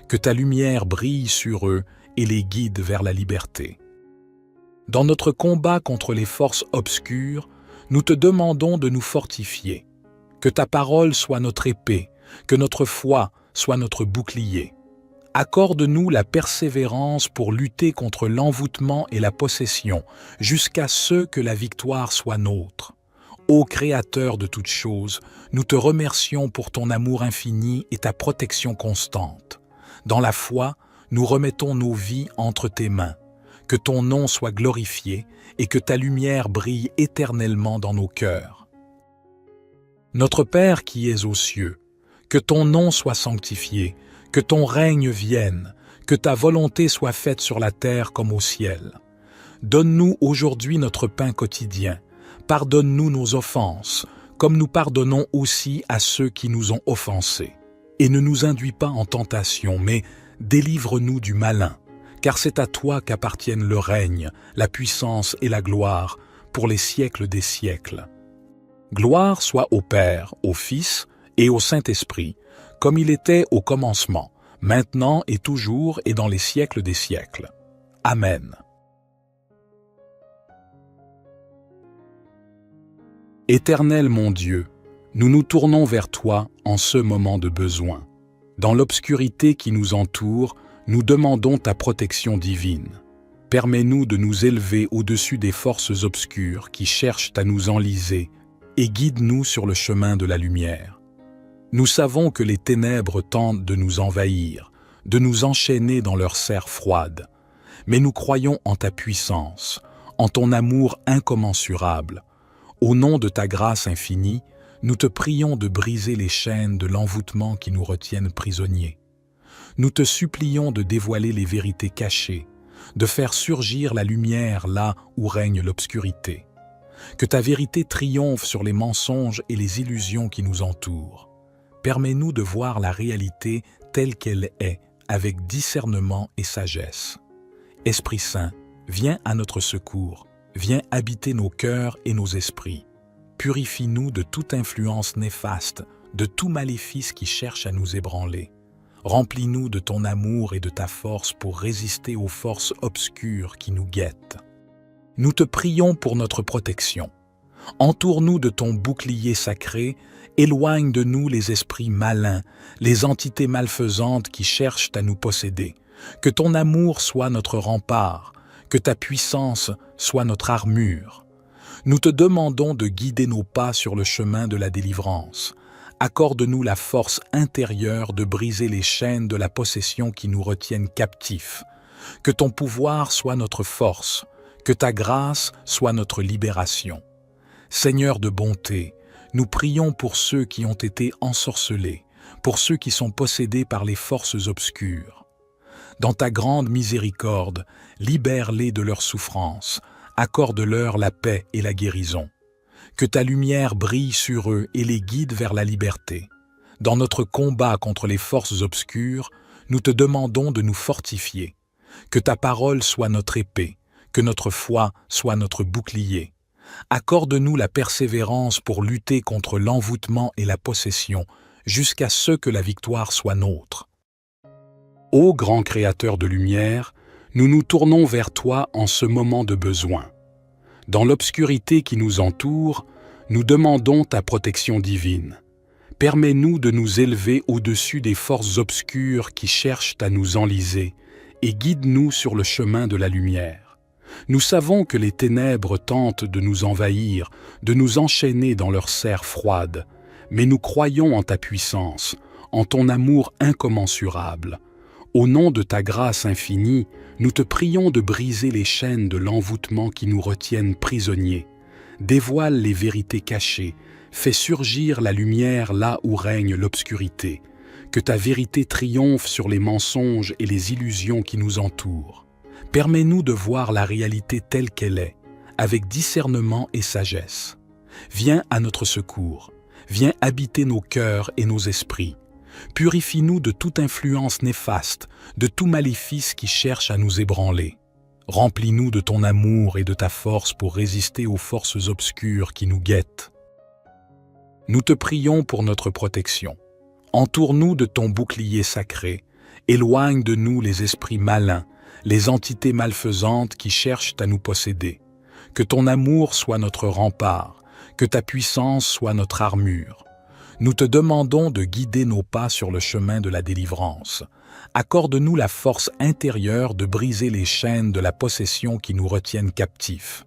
Que ta lumière brille sur eux et les guide vers la liberté. Dans notre combat contre les forces obscures, nous te demandons de nous fortifier. Que ta parole soit notre épée, que notre foi soit notre bouclier. Accorde-nous la persévérance pour lutter contre l'envoûtement et la possession, jusqu'à ce que la victoire soit nôtre. Ô Créateur de toutes choses, nous te remercions pour ton amour infini et ta protection constante. Dans la foi, nous remettons nos vies entre tes mains. Que ton nom soit glorifié et que ta lumière brille éternellement dans nos cœurs. Notre Père qui es aux cieux, que ton nom soit sanctifié, que ton règne vienne, Que ta volonté soit faite sur la terre comme au ciel. Donne-nous aujourd'hui notre pain quotidien. Pardonne-nous nos offenses, comme nous pardonnons aussi à ceux qui nous ont offensés. Et ne nous induis pas en tentation, mais délivre-nous du malin, car c'est à toi qu'appartiennent le règne, la puissance et la gloire, pour les siècles des siècles. Gloire soit au Père, au Fils et au Saint-Esprit, comme il était au commencement, maintenant et toujours et dans les siècles des siècles. Amen. Éternel mon Dieu, nous nous tournons vers toi en ce moment de besoin. Dans l'obscurité qui nous entoure, nous demandons ta protection divine. Permets-nous de nous élever au-dessus des forces obscures qui cherchent à nous enliser et guide-nous sur le chemin de la lumière. Nous savons que les ténèbres tentent de nous envahir, de nous enchaîner dans leur serre froide, mais nous croyons en ta puissance, en ton amour incommensurable. Au nom de ta grâce infinie, nous te prions de briser les chaînes de l'envoûtement qui nous retiennent prisonniers. Nous te supplions de dévoiler les vérités cachées, de faire surgir la lumière là où règne l'obscurité. Que ta vérité triomphe sur les mensonges et les illusions qui nous entourent. Permets-nous de voir la réalité telle qu'elle est, avec discernement et sagesse. Esprit Saint, viens à notre secours, viens habiter nos cœurs et nos esprits. Purifie-nous de toute influence néfaste, de tout maléfice qui cherche à nous ébranler. Remplis-nous de ton amour et de ta force pour résister aux forces obscures qui nous guettent. Nous te prions pour notre protection. Entoure-nous de ton bouclier sacré, éloigne de nous les esprits malins, les entités malfaisantes qui cherchent à nous posséder. Que ton amour soit notre rempart, que ta puissance soit notre armure. Nous te demandons de guider nos pas sur le chemin de la délivrance. Accorde-nous la force intérieure de briser les chaînes de la possession qui nous retiennent captifs. Que ton pouvoir soit notre force, que ta grâce soit notre libération. Seigneur de bonté, nous prions pour ceux qui ont été ensorcelés, pour ceux qui sont possédés par les forces obscures. Dans ta grande miséricorde, libère-les de leurs souffrances, accorde-leur la paix et la guérison. Que ta lumière brille sur eux et les guide vers la liberté. Dans notre combat contre les forces obscures, nous te demandons de nous fortifier. Que ta parole soit notre épée, que notre foi soit notre bouclier. Accorde-nous la persévérance pour lutter contre l'envoûtement et la possession, jusqu'à ce que la victoire soit nôtre. Ô grand Créateur de lumière, nous nous tournons vers toi en ce moment de besoin. Dans l'obscurité qui nous entoure, nous demandons ta protection divine. Permets-nous de nous élever au-dessus des forces obscures qui cherchent à nous enliser et guide-nous sur le chemin de la lumière. Nous savons que les ténèbres tentent de nous envahir, de nous enchaîner dans leur serre froide, mais nous croyons en ta puissance, en ton amour incommensurable. Au nom de ta grâce infinie, nous te prions de briser les chaînes de l'envoûtement qui nous retiennent prisonniers. Dévoile les vérités cachées, fais surgir la lumière là où règne l'obscurité. Que ta vérité triomphe sur les mensonges et les illusions qui nous entourent. Permets-nous de voir la réalité telle qu'elle est, avec discernement et sagesse. Viens à notre secours, viens habiter nos cœurs et nos esprits. Purifie-nous de toute influence néfaste, de tout maléfice qui cherche à nous ébranler. Remplis-nous de ton amour et de ta force pour résister aux forces obscures qui nous guettent. Nous te prions pour notre protection. Entoure-nous de ton bouclier sacré, éloigne de nous les esprits malins, les entités malfaisantes qui cherchent à nous posséder. Que ton amour soit notre rempart, que ta puissance soit notre armure. Nous te demandons de guider nos pas sur le chemin de la délivrance. Accorde-nous la force intérieure de briser les chaînes de la possession qui nous retiennent captifs.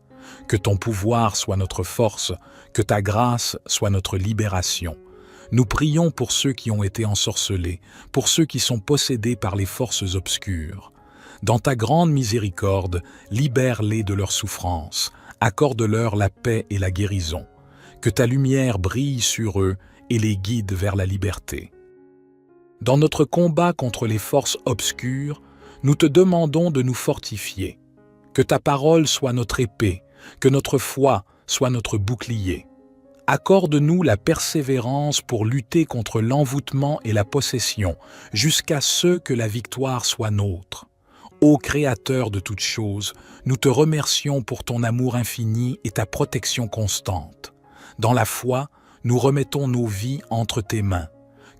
Que ton pouvoir soit notre force, que ta grâce soit notre libération. Nous prions pour ceux qui ont été ensorcelés, pour ceux qui sont possédés par les forces obscures. Dans ta grande miséricorde, libère-les de leurs souffrances, accorde-leur la paix et la guérison. Que ta lumière brille sur eux et les guide vers la liberté. Dans notre combat contre les forces obscures, Nous te demandons de nous fortifier, que ta parole soit notre épée, que notre foi soit notre bouclier. Accorde-nous la persévérance pour lutter contre l'envoûtement et la possession, jusqu'à ce que la victoire soit nôtre. Ô Créateur de toutes choses, nous te remercions pour ton amour infini et ta protection constante. Dans la foi, nous remettons nos vies entre tes mains.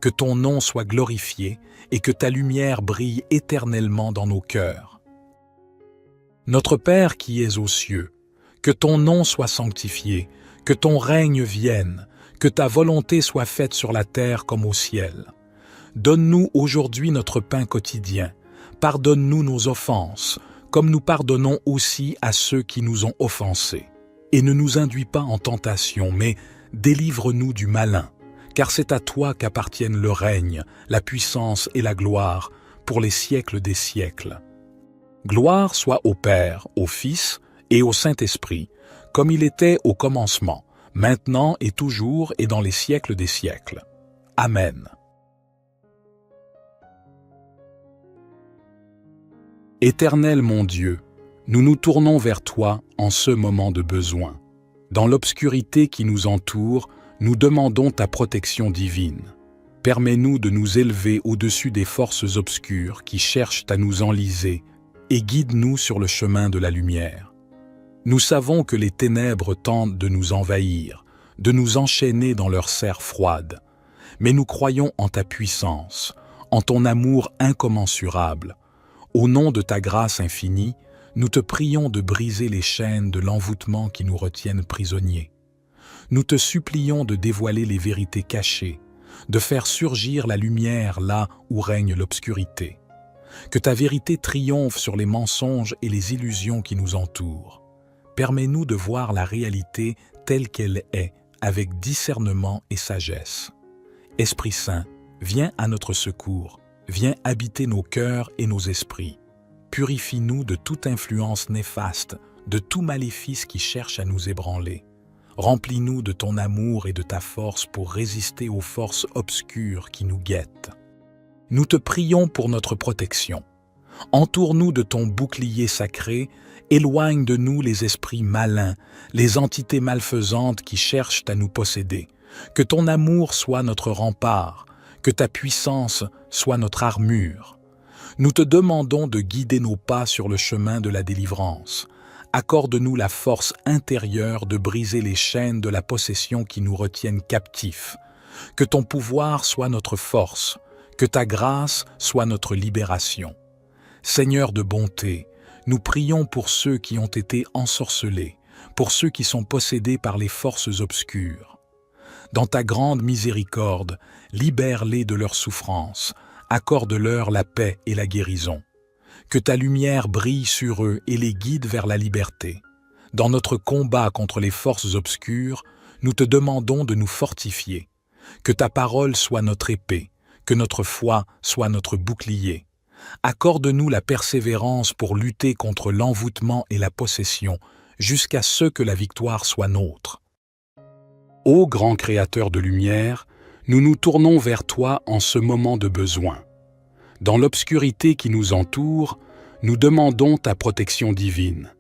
Que ton nom soit glorifié et que ta lumière brille éternellement dans nos cœurs. Notre Père qui es aux cieux, que ton nom soit sanctifié, que ton règne vienne, que ta volonté soit faite sur la terre comme au ciel. Donne-nous aujourd'hui notre pain quotidien. Pardonne-nous nos offenses, comme nous pardonnons aussi à ceux qui nous ont offensés. Et ne nous induis pas en tentation, mais délivre-nous du malin, car c'est à toi qu'appartiennent le règne, la puissance et la gloire, pour les siècles des siècles. Gloire soit au Père, au Fils et au Saint-Esprit, comme il était au commencement, maintenant et toujours et dans les siècles des siècles. Amen. Éternel mon Dieu, nous nous tournons vers toi en ce moment de besoin. Dans l'obscurité qui nous entoure, nous demandons ta protection divine. Permets-nous de nous élever au-dessus des forces obscures qui cherchent à nous enliser et guide-nous sur le chemin de la lumière. Nous savons que les ténèbres tentent de nous envahir, de nous enchaîner dans leur serre froide, mais nous croyons en ta puissance, en ton amour incommensurable. Au nom de ta grâce infinie, nous te prions de briser les chaînes de l'envoûtement qui nous retiennent prisonniers. Nous te supplions de dévoiler les vérités cachées, de faire surgir la lumière là où règne l'obscurité. Que ta vérité triomphe sur les mensonges et les illusions qui nous entourent. Permets-nous de voir la réalité telle qu'elle est, avec discernement et sagesse. Esprit Saint, viens à notre secours, viens habiter nos cœurs et nos esprits. Purifie-nous de toute influence néfaste, de tout maléfice qui cherche à nous ébranler. Remplis-nous de ton amour et de ta force pour résister aux forces obscures qui nous guettent. Nous te prions pour notre protection. Entoure-nous de ton bouclier sacré, éloigne de nous les esprits malins, les entités malfaisantes qui cherchent à nous posséder. Que ton amour soit notre rempart, que ta puissance soit notre armure. Nous te demandons de guider nos pas sur le chemin de la délivrance. Accorde-nous la force intérieure de briser les chaînes de la possession qui nous retiennent captifs. Que ton pouvoir soit notre force, que ta grâce soit notre libération. Seigneur de bonté, nous prions pour ceux qui ont été ensorcelés, pour ceux qui sont possédés par les forces obscures. Dans ta grande miséricorde, libère-les de leurs souffrances, accorde-leur la paix et la guérison. Que ta lumière brille sur eux et les guide vers la liberté. Dans notre combat contre les forces obscures, nous te demandons de nous fortifier. Que ta parole soit notre épée, que notre foi soit notre bouclier. Accorde-nous la persévérance pour lutter contre l'envoûtement et la possession, jusqu'à ce que la victoire soit nôtre. Ô grand Créateur de lumière, nous nous tournons vers toi en ce moment de besoin. Dans l'obscurité qui nous entoure, nous demandons ta protection divine.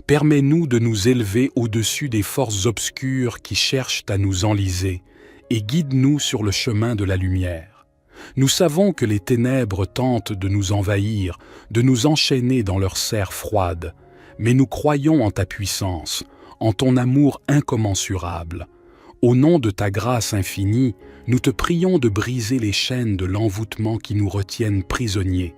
Permets-nous de nous élever au-dessus des forces obscures qui cherchent à nous enliser et guide-nous sur le chemin de la lumière. Nous savons que les ténèbres tentent de nous envahir, de nous enchaîner dans leur serre froide, mais nous croyons en ta puissance, en ton amour incommensurable. Au nom de ta grâce infinie, nous te prions de briser les chaînes de l'envoûtement qui nous retiennent prisonniers.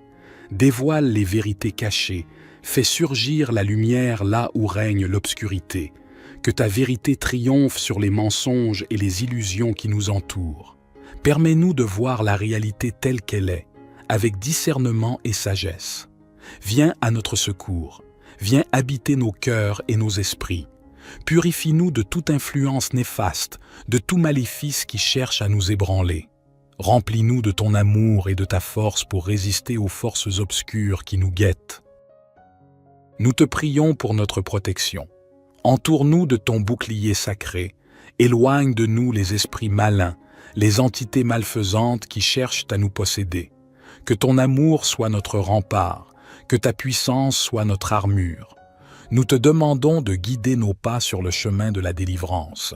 Dévoile les vérités cachées, fais surgir la lumière là où règne l'obscurité. Que ta vérité triomphe sur les mensonges et les illusions qui nous entourent. Permets-nous de voir la réalité telle qu'elle est, avec discernement et sagesse. Viens à notre secours, viens habiter nos cœurs et nos esprits. Purifie-nous de toute influence néfaste, de tout maléfice qui cherche à nous ébranler. Remplis-nous de ton amour et de ta force pour résister aux forces obscures qui nous guettent. Nous te prions pour notre protection. Entoure-nous de ton bouclier sacré, éloigne de nous les esprits malins, les entités malfaisantes qui cherchent à nous posséder. Que ton amour soit notre rempart, que ta puissance soit notre armure. Nous te demandons de guider nos pas sur le chemin de la délivrance.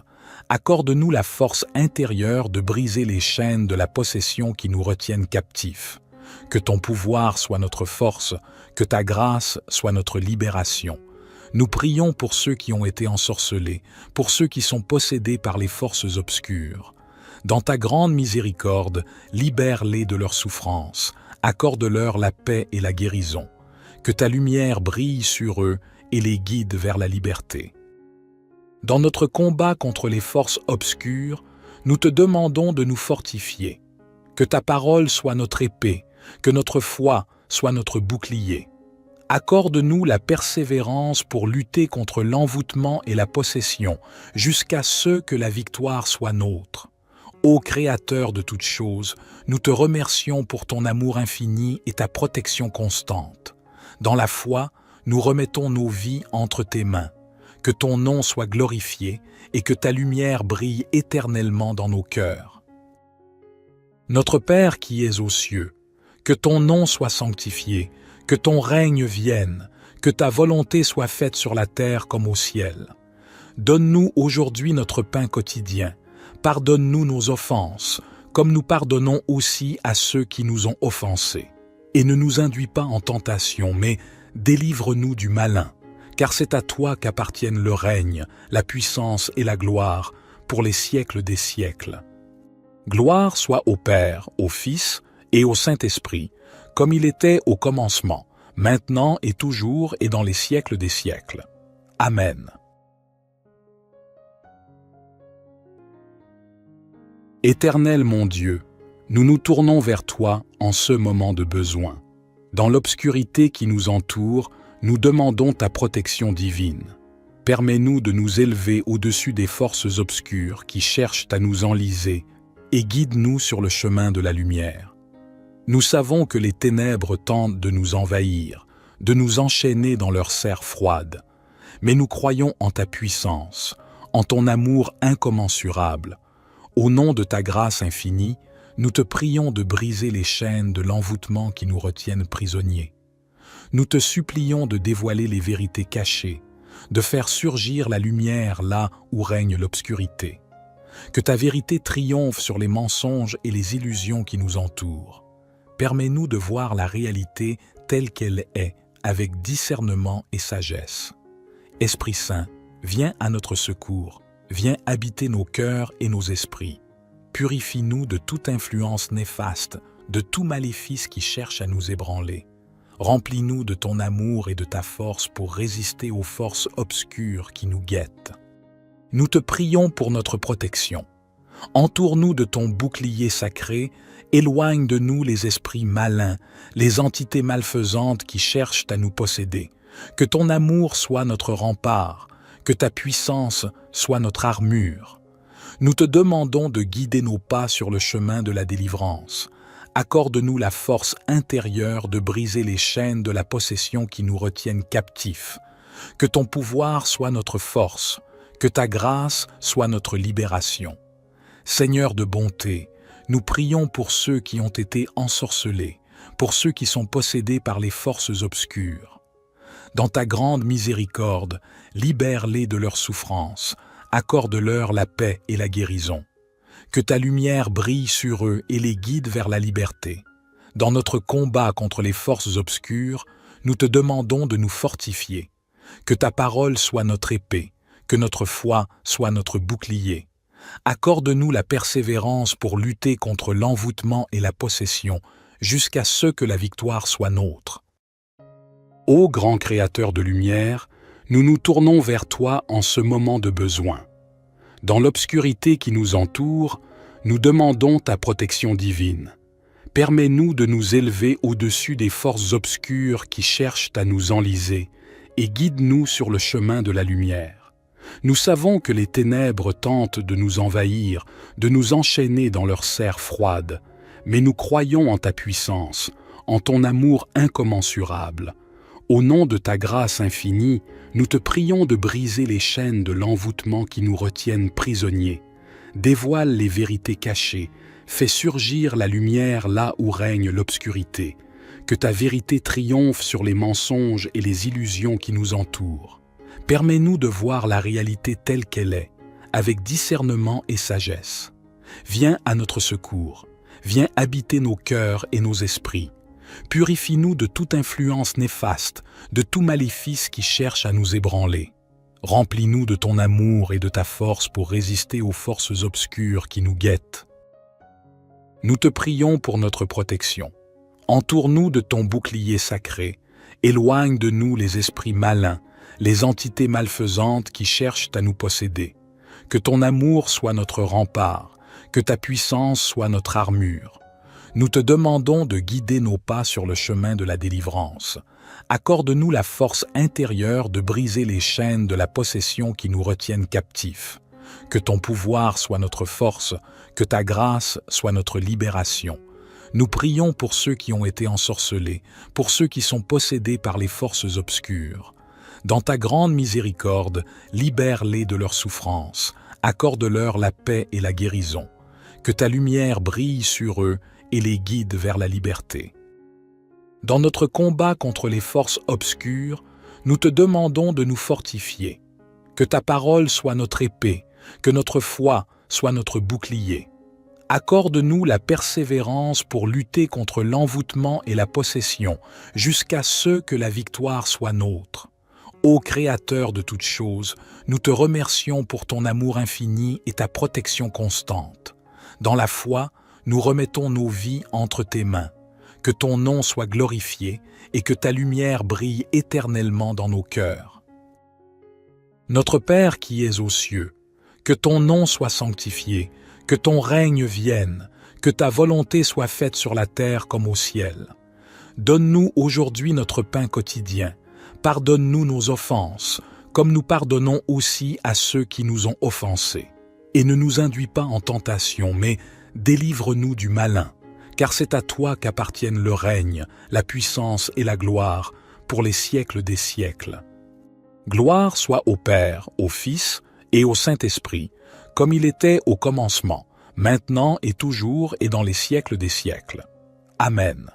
Accorde-nous la force intérieure de briser les chaînes de la possession qui nous retiennent captifs. Que ton pouvoir soit notre force, que ta grâce soit notre libération. Nous prions pour ceux qui ont été ensorcelés, pour ceux qui sont possédés par les forces obscures. Dans ta grande miséricorde, libère-les de leurs souffrances, accorde-leur la paix et la guérison. Que ta lumière brille sur eux et les guide vers la liberté. Dans notre combat contre les forces obscures, nous te demandons de nous fortifier. Que ta parole soit notre épée, que notre foi soit notre bouclier. Accorde-nous la persévérance pour lutter contre l'envoûtement et la possession, jusqu'à ce que la victoire soit nôtre. Ô Créateur de toutes choses, nous te remercions pour ton amour infini et ta protection constante. Dans la foi, nous remettons nos vies entre tes mains. Que ton nom soit glorifié et que ta lumière brille éternellement dans nos cœurs. Notre Père qui es aux cieux, que ton nom soit sanctifié, que ton règne vienne, que ta volonté soit faite sur la terre comme au ciel. Donne-nous aujourd'hui notre pain quotidien. Pardonne-nous nos offenses, comme nous pardonnons aussi à ceux qui nous ont offensés. Et ne nous induis pas en tentation, mais délivre-nous du malin, car c'est à toi qu'appartiennent le règne, la puissance et la gloire, pour les siècles des siècles. Gloire soit au Père, au Fils et au Saint-Esprit, comme il était au commencement, maintenant et toujours et dans les siècles des siècles. Amen. Éternel mon Dieu, nous nous tournons vers toi en ce moment de besoin. Dans l'obscurité qui nous entoure, nous demandons ta protection divine. Permets-nous de nous élever au-dessus des forces obscures qui cherchent à nous enliser et guide-nous sur le chemin de la lumière. Nous savons que les ténèbres tentent de nous envahir, de nous enchaîner dans leur serre froide, mais nous croyons en ta puissance, en ton amour incommensurable. Au nom de ta grâce infinie, nous te prions de briser les chaînes de l'envoûtement qui nous retiennent prisonniers. Nous te supplions de dévoiler les vérités cachées, de faire surgir la lumière là où règne l'obscurité. Que ta vérité triomphe sur les mensonges et les illusions qui nous entourent. Permets-nous de voir la réalité telle qu'elle est, avec discernement et sagesse. Esprit Saint, viens à notre secours, viens habiter nos cœurs et nos esprits. Purifie-nous de toute influence néfaste, de tout maléfice qui cherche à nous ébranler. Remplis-nous de ton amour et de ta force pour résister aux forces obscures qui nous guettent. Nous te prions pour notre protection. Entoure-nous de ton bouclier sacré, éloigne de nous les esprits malins, les entités malfaisantes qui cherchent à nous posséder. Que ton amour soit notre rempart, que ta puissance soit notre armure. Nous te demandons de guider nos pas sur le chemin de la délivrance. Accorde-nous la force intérieure de briser les chaînes de la possession qui nous retiennent captifs. Que ton pouvoir soit notre force, que ta grâce soit notre libération. Seigneur de bonté, nous prions pour ceux qui ont été ensorcelés, pour ceux qui sont possédés par les forces obscures. Dans ta grande miséricorde, libère-les de leurs souffrances, accorde-leur la paix et la guérison. Que ta lumière brille sur eux et les guide vers la liberté. Dans notre combat contre les forces obscures, nous te demandons de nous fortifier. Que ta parole soit notre épée, que notre foi soit notre bouclier. Accorde-nous la persévérance pour lutter contre l'envoûtement et la possession, jusqu'à ce que la victoire soit nôtre. Ô grand Créateur de lumière, nous nous tournons vers toi en ce moment de besoin. Dans l'obscurité qui nous entoure, nous demandons ta protection divine. Permets-nous de nous élever au-dessus des forces obscures qui cherchent à nous enliser et guide-nous sur le chemin de la lumière. Nous savons que les ténèbres tentent de nous envahir, de nous enchaîner dans leur serre froide, mais nous croyons en ta puissance, en ton amour incommensurable. Au nom de ta grâce infinie, nous te prions de briser les chaînes de l'envoûtement qui nous retiennent prisonniers. Dévoile les vérités cachées, fais surgir la lumière là où règne l'obscurité. Que ta vérité triomphe sur les mensonges et les illusions qui nous entourent. Permets-nous de voir la réalité telle qu'elle est, avec discernement et sagesse. Viens à notre secours, viens habiter nos cœurs et nos esprits. Purifie-nous de toute influence néfaste, de tout maléfice qui cherche à nous ébranler. Remplis-nous de ton amour et de ta force pour résister aux forces obscures qui nous guettent. Nous te prions pour notre protection. Entoure-nous de ton bouclier sacré. Éloigne de nous les esprits malins, les entités malfaisantes qui cherchent à nous posséder. Que ton amour soit notre rempart, que ta puissance soit notre armure. Nous te demandons de guider nos pas sur le chemin de la délivrance. Accorde-nous la force intérieure de briser les chaînes de la possession qui nous retiennent captifs. Que ton pouvoir soit notre force, que ta grâce soit notre libération. Nous prions pour ceux qui ont été ensorcelés, pour ceux qui sont possédés par les forces obscures. Dans ta grande miséricorde, libère-les de leurs souffrances, accorde-leur la paix et la guérison. Que ta lumière brille sur eux et les guide vers la liberté. Dans notre combat contre les forces obscures, nous te demandons de nous fortifier. Que ta parole soit notre épée, que notre foi soit notre bouclier. Accorde-nous la persévérance pour lutter contre l'envoûtement et la possession, jusqu'à ce que la victoire soit nôtre. Ô Créateur de toutes choses, nous te remercions pour ton amour infini et ta protection constante. Dans la foi, nous remettons nos vies entre tes mains. Que ton nom soit glorifié et que ta lumière brille éternellement dans nos cœurs. Notre Père qui es aux cieux, que ton nom soit sanctifié, que ton règne vienne, que ta volonté soit faite sur la terre comme au ciel. Donne-nous aujourd'hui notre pain quotidien. Pardonne-nous nos offenses, comme nous pardonnons aussi à ceux qui nous ont offensés. Et ne nous induis pas en tentation, mais délivre-nous du malin, car c'est à toi qu'appartiennent le règne, la puissance et la gloire, pour les siècles des siècles. Gloire soit au Père, au Fils et au Saint-Esprit, comme il était au commencement, maintenant et toujours et dans les siècles des siècles. Amen.